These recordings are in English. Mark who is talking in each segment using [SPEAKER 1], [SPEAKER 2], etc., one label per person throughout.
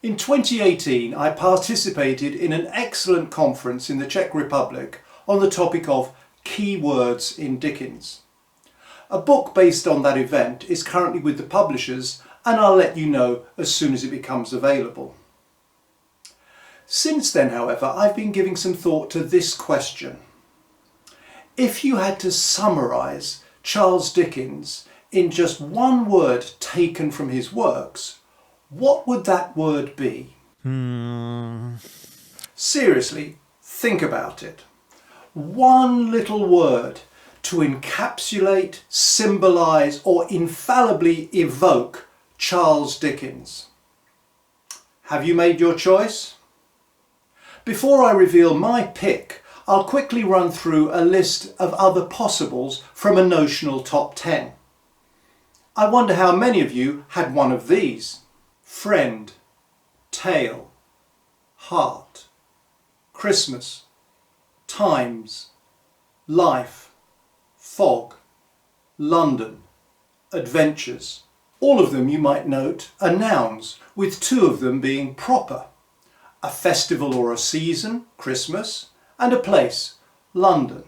[SPEAKER 1] In 2018, I participated in an excellent conference in the Czech Republic on the topic of key words in Dickens. A book based on that event is currently with the publishers, and I'll let you know as soon as it becomes available. Since then, however, I've been giving some thought to this question. If you had to summarise Charles Dickens in just one word taken from his works, what would that word be? Seriously, think about it. One little word to encapsulate, symbolise or infallibly evoke Charles Dickens. Have you made your choice? Before I reveal my pick, I'll quickly run through a list of other possibles from a notional top 10. I wonder how many of you had one of these. Friend, tale, heart, Christmas, times, life, fog, London, adventures. All of them, you might note, are nouns, with two of them being proper. A festival or a season, Christmas, and a place, London.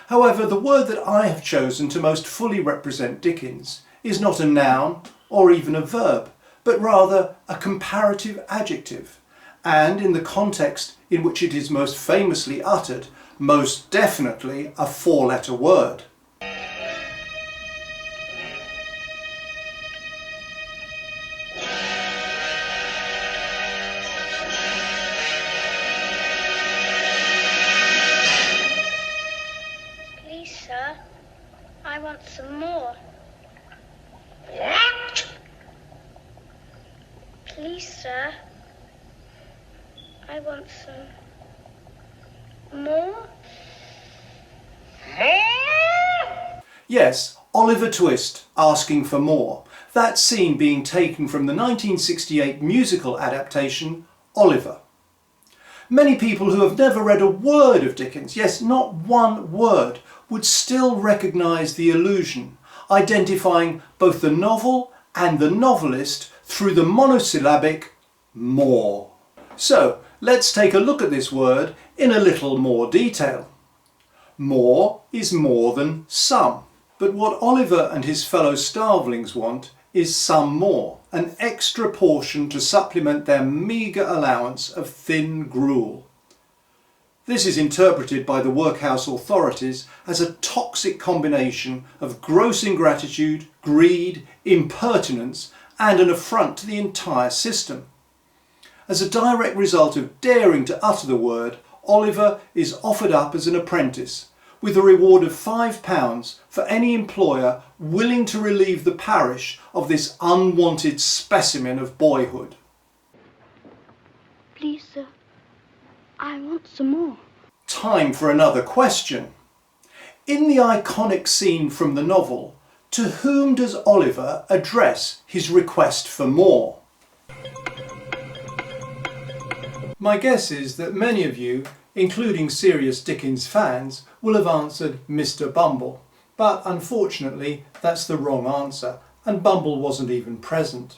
[SPEAKER 1] However, the word that I have chosen to most fully represent Dickens is not a noun or even a verb, but rather a comparative adjective, and in the context in which it is most famously uttered, most definitely a four-letter word.
[SPEAKER 2] Please, sir, I want some more.
[SPEAKER 3] What?
[SPEAKER 2] Please, sir, I want some more.
[SPEAKER 1] Yes, Oliver Twist asking for more. That scene being taken from the 1968 musical adaptation, Oliver. Many people who have never read a word of Dickens, yes, not one word, would still recognise the allusion, identifying both the novel and the novelist through the monosyllabic more. So, let's take a look at this word in a little more detail. More is more than some, but what Oliver and his fellow starvelings want is some more, an extra portion to supplement their meagre allowance of thin gruel. This is interpreted by the workhouse authorities as a toxic combination of gross ingratitude, greed, impertinence, and an affront to the entire system. As a direct result of daring to utter the word, Oliver is offered up as an apprentice, with a reward of £5 for any employer willing to relieve the parish of this unwanted specimen of boyhood.
[SPEAKER 2] Please, sir, I want some more.
[SPEAKER 1] Time for another question. In the iconic scene from the novel, to whom does Oliver address his request for more? My guess is that many of you, including serious Dickens fans, will have answered Mr. Bumble, but unfortunately that's the wrong answer, and Bumble wasn't even present.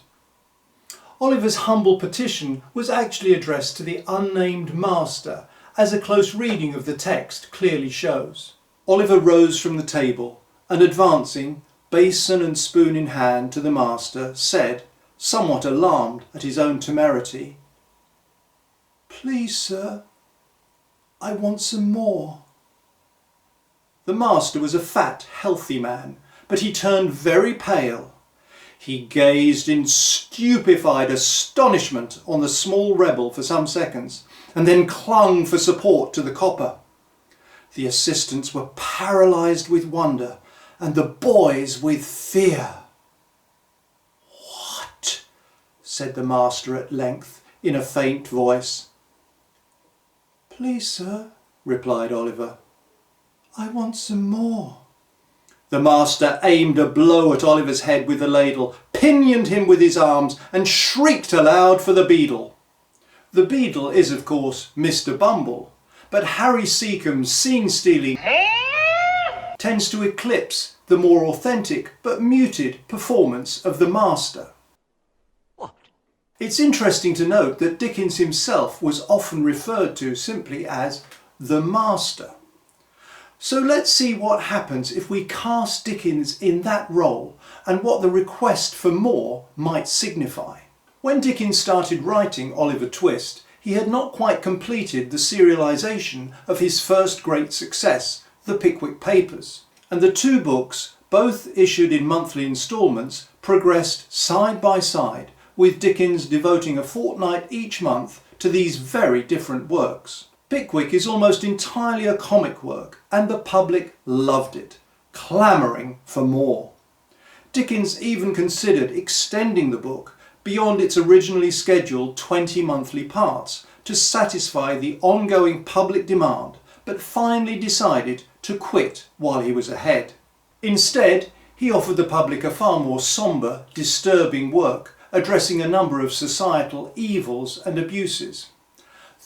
[SPEAKER 1] Oliver's humble petition was actually addressed to the unnamed master, as a close reading of the text clearly shows. Oliver rose from the table and, advancing, basin and spoon in hand, to the master, said, somewhat alarmed at his own temerity, "Please, sir, I want some more." The master was a fat, healthy man, but he turned very pale. He gazed in stupefied astonishment on the small rebel for some seconds, and then clung for support to the copper. The assistants were paralysed with wonder, and the boys with fear. "What?" said the master at length, in a faint voice. "Please, sir," replied Oliver, "I want some more." The master aimed a blow at Oliver's head with the ladle, pinioned him with his arms, and shrieked aloud for the beadle. The beadle is, of course, Mr. Bumble, but Harry Seacomb's scene-stealing tends to eclipse the more authentic but muted performance of the master.
[SPEAKER 3] What?
[SPEAKER 1] It's interesting to note that Dickens himself was often referred to simply as the master. So let's see what happens if we cast Dickens in that role and what the request for more might signify. When Dickens started writing Oliver Twist, he had not quite completed the serialization of his first great success, the Pickwick Papers, and the two books, both issued in monthly instalments, progressed side by side, with Dickens devoting a fortnight each month to these very different works. Pickwick is almost entirely a comic work, and the public loved it, clamouring for more. Dickens even considered extending the book beyond its originally scheduled 20 monthly parts to satisfy the ongoing public demand, but finally decided to quit while he was ahead. Instead, he offered the public a far more sombre, disturbing work, addressing a number of societal evils and abuses.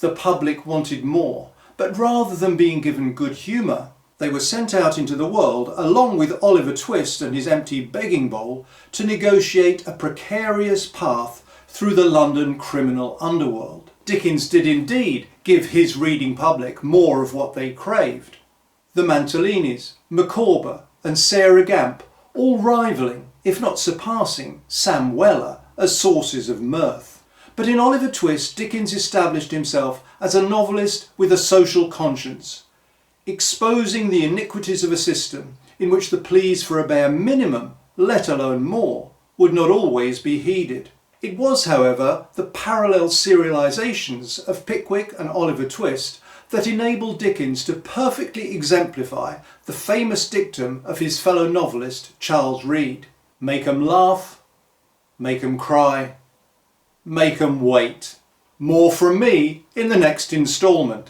[SPEAKER 1] The public wanted more, but rather than being given good humour, they were sent out into the world, along with Oliver Twist and his empty begging bowl, to negotiate a precarious path through the London criminal underworld. Dickens did indeed give his reading public more of what they craved. The Mantalini's, Micawber and Sarah Gamp, all rivalling, if not surpassing, Sam Weller as sources of mirth. But in Oliver Twist, Dickens established himself as a novelist with a social conscience, exposing the iniquities of a system in which the pleas for a bare minimum, let alone more, would not always be heeded. It was, however, the parallel serializations of Pickwick and Oliver Twist that enabled Dickens to perfectly exemplify the famous dictum of his fellow novelist Charles Reade: "Make 'em laugh, make 'em cry, make 'em wait." More from me in the next instalment.